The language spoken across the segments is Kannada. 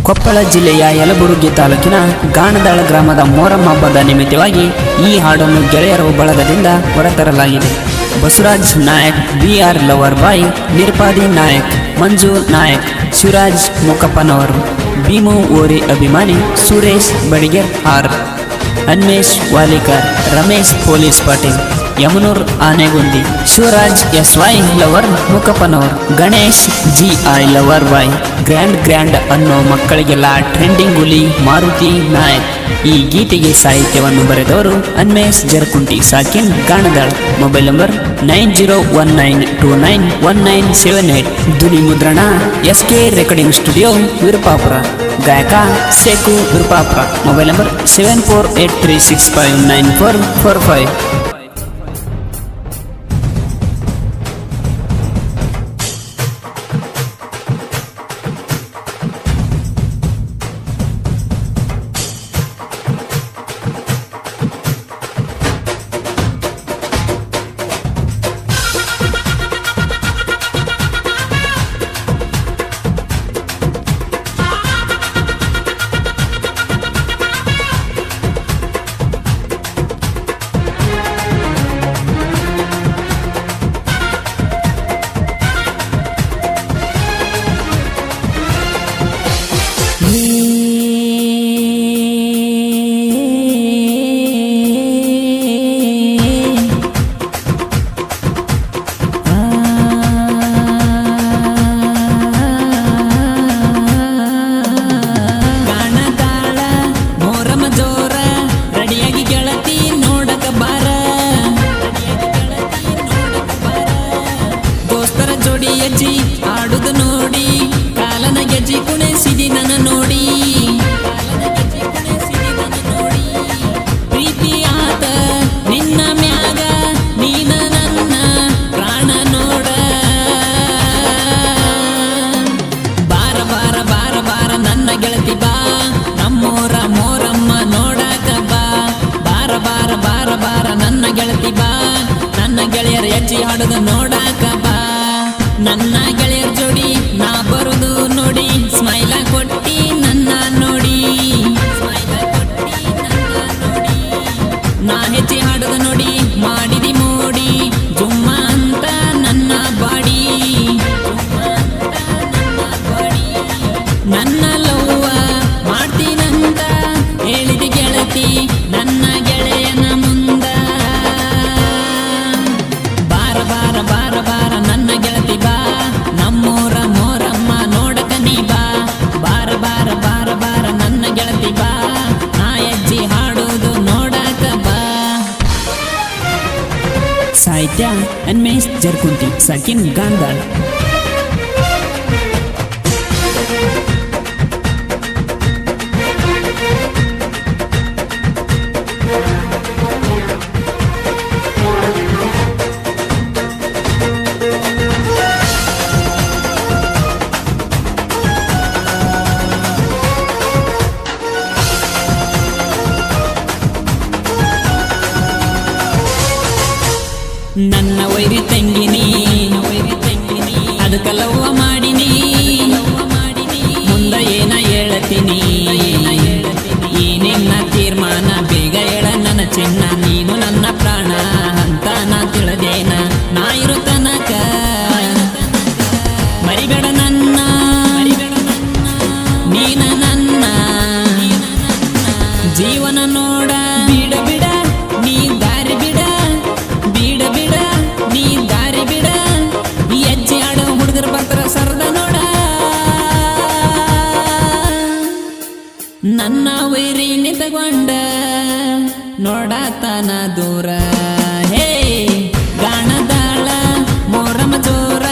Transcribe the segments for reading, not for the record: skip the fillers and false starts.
ಕೊಪ್ಪಳ ಜಿಲ್ಲೆಯ ಯಲಬುರ್ಗಿ ತಾಲೂಕಿನ ಗಾಣದಾಳ ಗ್ರಾಮದ ಮೊಹರಂ ಹಬ್ಬದ ನಿಮಿತ್ತವಾಗಿ ಈ ಹಾಡನ್ನು ಗೆಳೆಯರ ಬಳಗದಿಂದ ಹೊರತರಲಾಗಿದೆ. Basavaraj Nayak, BR lover boy, Nirpadi Nayak, Manju Nayak, Shivaraj ಮುಕಪ್ಪನವರು, ಭೀಮು ಓರಿ ಅಭಿಮಾನಿ, Suresh Badiger R, Anmesh Walikar, Ramesh police Patil, Yamanur Anegundi, Shivaraj SY lover ಮುಕಪ್ಪನವರು, Ganesh GI lover boy, grand ಅನ್ನೋ ಮಕ್ಕಳಿಗೆಲ್ಲ ಟ್ರೆಂಡಿಂಗ್ ಹುಲಿ ಮಾರುತಿ ನಾಯಕ್. ಈ ಗೀತೆಗೆ ಸಾಹಿತ್ಯವನ್ನು ಬರೆದವರು ಅನ್ಮೇಶ್ ಜರಕುಂಟಿ, ಸಾಕಿನ್ ಗಾಣದಾಳ್. Mobile number 9019291978. ಧ್ವನಿ ಮುದ್ರಣ SK ರೆಕಾರ್ಡಿಂಗ್ ಸ್ಟುಡಿಯೋ ವಿರುಪಾಪುರ. ಗಾಯಕ ಸೇಕು ವಿರುಪಾಪುರ. Mobile number 7483659445. ಆಡುದು ನೋಡಿ ಕಾಲನ ಗೆಜ್ಜಿ ಕುಣಿಸಿದಿ ನನ್ನ ನೋಡಿ, ಪ್ರೀತಿ ಆತ ನಿನ್ನ ಮ್ಯಾಗ, ನೀನ ನನ್ನ ಪ್ರಾಣ ನೋಡ. ಬಾರ ಬಾರ ಬಾರ ಬಾರ ನನ್ನ ಗೆಳತಿ ಬಾ, ನಮ್ಮೂರ ಮೋರಮ್ಮ ನೋಡಾಕ ಬಾ. ಬಾರ ಬಾರ ಬಾರ ಬಾರ ನನ್ನ ಗೆಳತಿ ಬಾ, ನನ್ನ ಗೆಳೆಯರ ಹೆಜ್ಜೆ ಆಡುದು ನೋಡಾಕ ಬಾ. ನನ್ನ ಗೆಳೆಯರ ಜೋಡಿ ನಾ ಬರುದು ನೋಡಿ, ಸ್ಮೈಲ ಕೊಟ್ಟಿ ನನ್ನ ನೋಡಿ, ನಾ ಹೆಜ್ಜೆ ಹಾಡುದು ನೋಡಿ ಮಾಡಿದಿ ಮೋಡಿ, ಜುಮ್ಮ ಅಂತ ನನ್ನ ಬಾಡಿ. ನನ್ನ ಲವ್ವ ಮಾಡ್ತೀನಂತ ಹೇಳಿದಿ ಗೆಳತಿ ನನ್ನ ಗೆಳೆಯನ ಮುಂದ. ಬಾರ ಬಾರ ಬಾರ ಬಾರ ನನ್ನ ಗೆಳತಿ ಬಾ, ನಮ್ಮೂರ ಮೋರಮ್ಮ ನೋಡಕ ನೀ ಬಾ. ಬಾರ ಬಾರ ಬಾರ ಬಾರ ನನ್ನ ಗೆಳತಿ ಬಾ, ನಾ ಹೆಜ್ಜೆ ಹಾಡುವುದು ನೋಡಕ ಬಾ. ಸಾಹಿತ್ಯ ಅನ್ಮೇಶ್ ಜರಕುಂಟಿ, ಸಾಕಿನ್ ಗಾಣದಾಳ್. ನನ್ನ ವೈರಿ ತಂಗಿನಿ ಅದಕ್ಕ ಲವ್ವ ಮಾಡಿನಿ, ಮುಂದ ಏನ ಹೇಳತೀನಿ, ಈ ನಿನ್ನ ತೀರ್ಮಾನ ಬೇಗ ಹೇಳ ನನ್ನ ಚಿನ್ನ. ನೀನು ನನ್ನ ಪ್ರಾಣ ಅಂತ ನಾ ತಿಳಿದೇನ, ನಾ ಇರು ತನಕ ಮರಿಬೇಡ ನನ್ನ, ನೀನ ನನ್ನ ಜೀವನ ನೋಡ. ಬಿಡ ಬಿಡ ನೀ ದಾರಿ ಬಿಡ, ಬಿಡ ಬಿಡ ನೀ ದಾರಿ ಬಿಡ, ಹೆಜ್ಜೆ ಆಡೋ ಹುಡುಗರು ಬರ್ತಾರ ಸರದ ನೋಡ. ನನ್ನ ವೈರಿ ನಿಂತಗೊಂಡ ನೋಡತನ ದೂರ. ಹೇ ಗಾಣದಾಳ ಮೊಹರಂ ಜೋರ,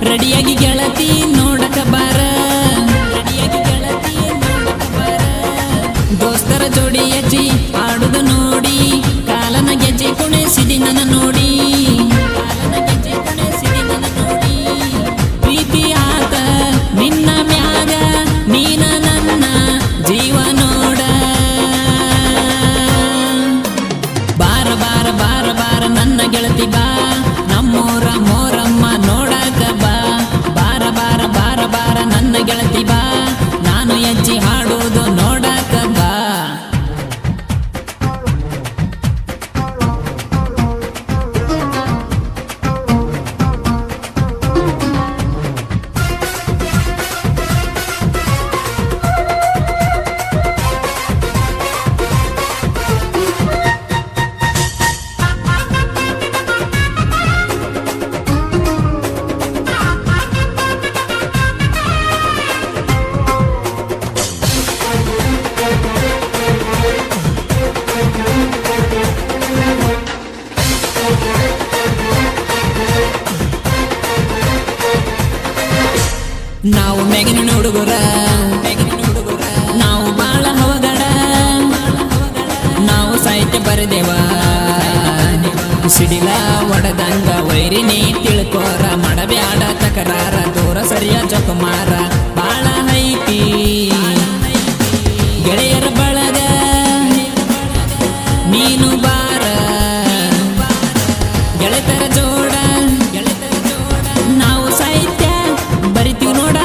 ರೆಡಿಯಾಗಿ ಗೆಳತಿ ನೋಡಕ ಬಾರ, ರೆಡಿಯಾಗಿ ಗೆಳತಿ ನೋಡಕ ಬಾರ. ದೋಸ್ತರ ಜೋಡಿ ಹೆಜ್ಜೆ ಆಡುದು ನೋಡಿ, ಕಾಲನ ಗೆಜ್ಜೆ ಕುಣಿಸಿದಿ ನನ್ನ ನೋಡಿ, ಕಾಲನ ಗೆಜ್ಜೆ ಕುಣಿಸಿದಿ ನನ್ನ ನೋಡಿ. ಪ್ರೀತಿ ಆತ ನಿನ್ನ ಮ್ಯಾಗ, ನೀನ ನನ್ನ ಜೀವ ನೋಡ. ಬಾರ ಬಾರ ಬಾರ ನಾವು ಮೆಗಿನ ಹುಡುಗರ ನಾವು ಬಾಳ ಹವಗಡ ನಾವು ಸಾಹಿತ್ಯ ಬರೆದೇವ ಸಿಡಿಲ ಒಡದಂಗ ವೈರಿನಿ ತಿಳ್ಕೋರ ಮಾಡಬ್ಯಾಡ ತಕರಾರ ದೂರ ಸರಿಯ ಜೊಕಮಾರ ಬಾಳ ಹೈತಿ ಗೆಳೆಯರ ಬಳಗ ನೀನು ಬಾರ ಗೆಳೆತರ ಜೋಡ ನಾವು ಸಾಹಿತ್ಯ ಬರಿತೀವಿ ನೋಡ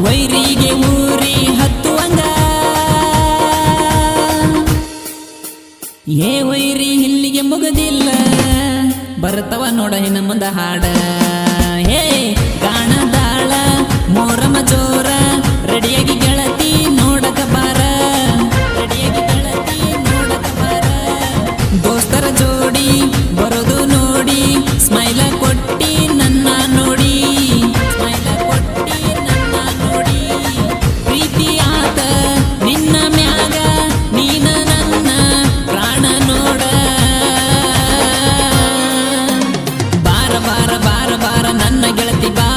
ವೈರಿಗೆ ಊರಿ ಹತ್ತುವಂಗ ಏ ವೈರಿ ಇಲ್ಲಿಗೆ ಮುಗದಿಲ್ಲ ಬರ್ತವ ನೋಡ ಇನ್ನ ಮುಂದ ಹಾಡ ಹೇ ಗಾಣದಾಳ ಮೋರಮ ಜೋರ ರೆಡಿಯಾಗಿ ಗೆಳತಿ ನೋಡಕ ಬಾರ ರೆಡಿಯಾಗಿ ಗೆಳತಿ ನೋಡಕ ಬಾರ ದೋಸ್ತರ ಜೋಡಿ ಬರೋದು ನೋಡಿ ಸ್ಮೈಲ ಕೊಟ್ಟಿ ನನ್ನ ನೋಡಿ ಸ್ಮೈಲ ಕೊಟ್ಟಿ ನನ್ನ ನೋಡಿ ಪ್ರೀತಿ ಆತ ನಿನ್ನ ಮ್ಯಾಗ ನೀನ ನನ್ನ ಪ್ರಾಣ ನೋಡ ಬಾರ ಬಾರ ಬಾರ ಬಾರ ನನ್ನ ಗೆಳತಿ ಬಾ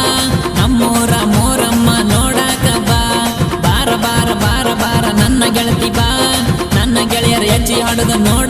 ನಮ್ಮೂರ ಮೋರಮ್ಮ ನೋಡಾಕ ಬಾ ಬಾರ ಬಾರ ಬಾರ ಬಾರ ನನ್ನ ಗೆಳತಿ ಬಾ ನನ್ನ ಗೆಳೆಯರ ಹೆಜ್ಜೆ ಹಾಡುದ ನೋಡ